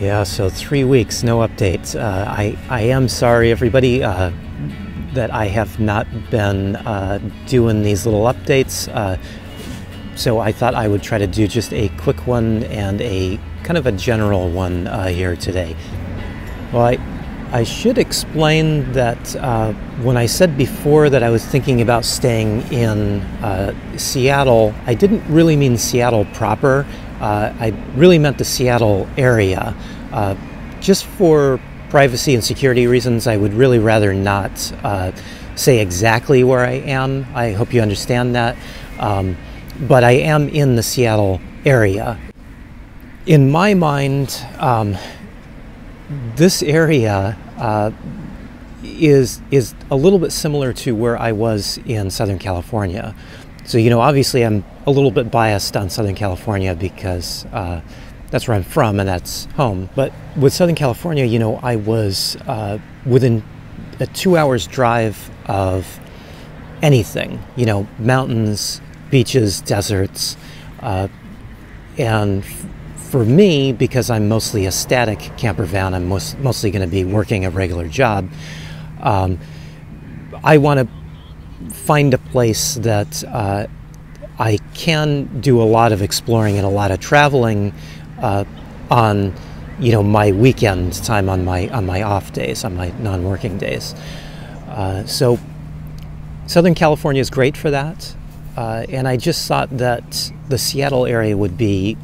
Yeah, so 3 weeks, no updates. I am sorry, everybody, that I have not been doing these little updates. So I thought I would try to do just a quick one and a kind of a general one here today. Well, I should explain that when I said before that I was thinking about staying in Seattle, I didn't really mean Seattle proper. I really meant the Seattle area. Just for privacy and security reasons, I would really rather not say exactly where I am. I hope you understand that. But I am in the Seattle area. In my mind, this area is a little bit similar to where I was in Southern California. So, obviously I'm a little bit biased on Southern California because that's where I'm from and that's home. But with Southern California, I was within a 2 hours drive of anything, mountains, beaches, deserts. And for me, because I'm mostly a static camper van, I'm mostly going to be working a regular job. I want to find a place that I can do a lot of exploring and a lot of traveling on, my weekend time, on my off days, on my non-working days. So Southern California is great for that. And I just thought that the Seattle area would be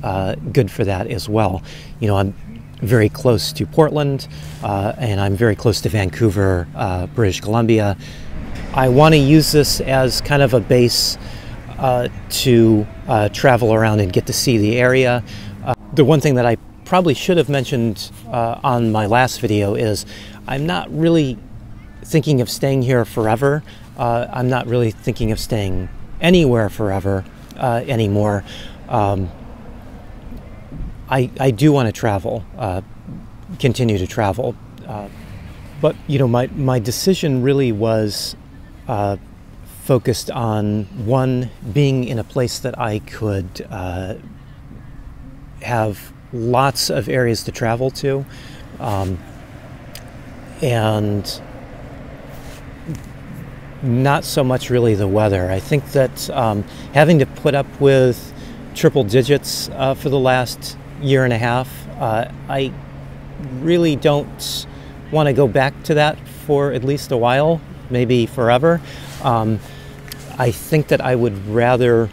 good for that as well. I'm very close to Portland, and I'm very close to Vancouver, British Columbia. I want to use this as kind of a base to travel around and get to see the area. The one thing that I probably should have mentioned on my last video is I'm not really thinking of staying here forever. I'm not really thinking of staying anywhere forever anymore. I do want to travel, continue to travel. But, my decision really was focused on, one, being in a place that I could have lots of areas to travel to, and not so much really the weather. I think that having to put up with triple digits for the last year and a half, I really don't want to go back to that for at least a while, maybe forever. I think that I would rather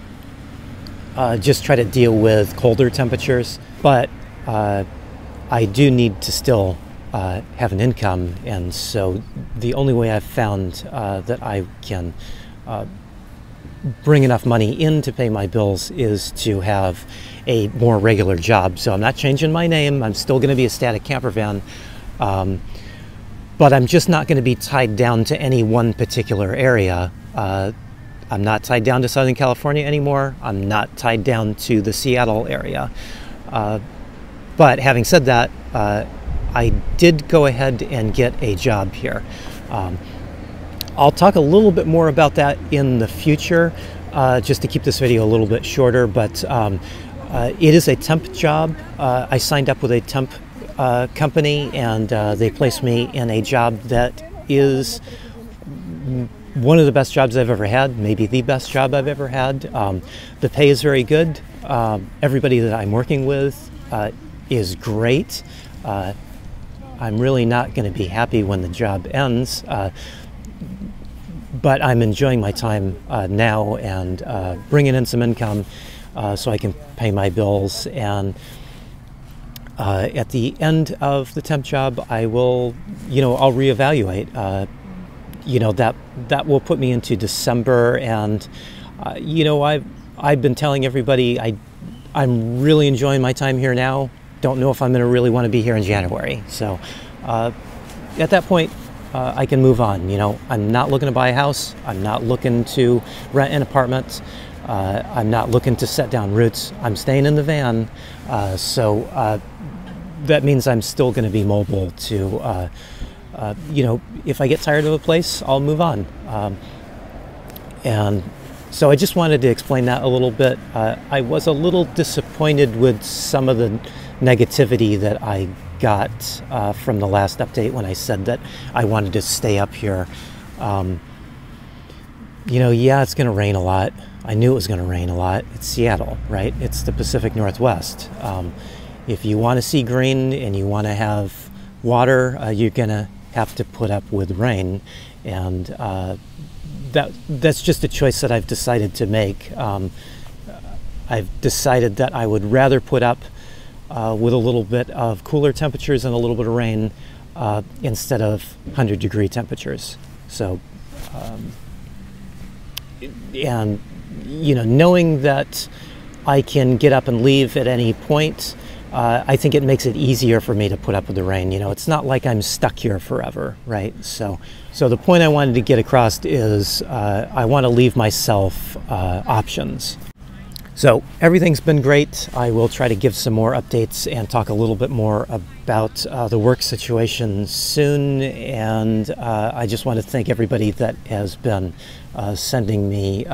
just try to deal with colder temperatures, but I do need to still have an income, and so the only way I've found that I can bring enough money in to pay my bills is to have a more regular job. So I'm not changing my name. I'm still going to be a static camper van, but I'm just not going to be tied down to any one particular area. I'm not tied down to Southern California anymore. I'm not tied down to the Seattle area. But having said that, I did go ahead and get a job here. I'll talk a little bit more about that in the future, just to keep this video a little bit shorter, but it is a temp job. I signed up with a temp company, and they placed me in a job that is one of the best jobs I've ever had, maybe the best job I've ever had. The pay is very good. Everybody that I'm working with is great. I'm really not going to be happy when the job ends, but I'm enjoying my time now and bringing in some income so I can pay my bills. And at the end of the temp job, I will, I'll reevaluate. That will put me into December, and I've been telling everybody I'm really enjoying my time here now. Don't know if I'm going to really want to be here in January. So at that point, I can move on. I'm not looking to buy a house. I'm not looking to rent an apartment. I'm not looking to set down roots. I'm staying in the van. So that means I'm still going to be mobile to, if I get tired of a place, I'll move on. And so I just wanted to explain that a little bit. I was a little disappointed with some of the negativity that I got from the last update when I said that I wanted to stay up here. Yeah, it's going to rain a lot. I knew it was going to rain a lot. It's Seattle, right? It's the Pacific Northwest. If you want to see green and you want to have water, you're going to have to put up with rain. And that's just a choice that I've decided to make. I've decided that I would rather put up with a little bit of cooler temperatures and a little bit of rain instead of 100-degree temperatures. So, and knowing that I can get up and leave at any point, I think it makes it easier for me to put up with the rain. It's not like I'm stuck here forever, right? So the point I wanted to get across is I want to leave myself options. So everything's been great. I will try to give some more updates and talk a little bit more about the work situation soon. And I just want to thank everybody that has been sending me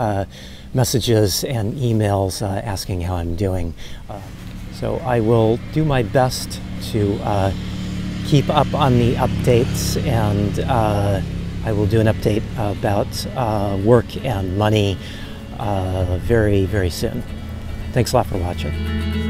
messages and emails asking how I'm doing. So I will do my best to keep up on the updates, and I will do an update about work and money very, very soon. Thanks a lot for watching.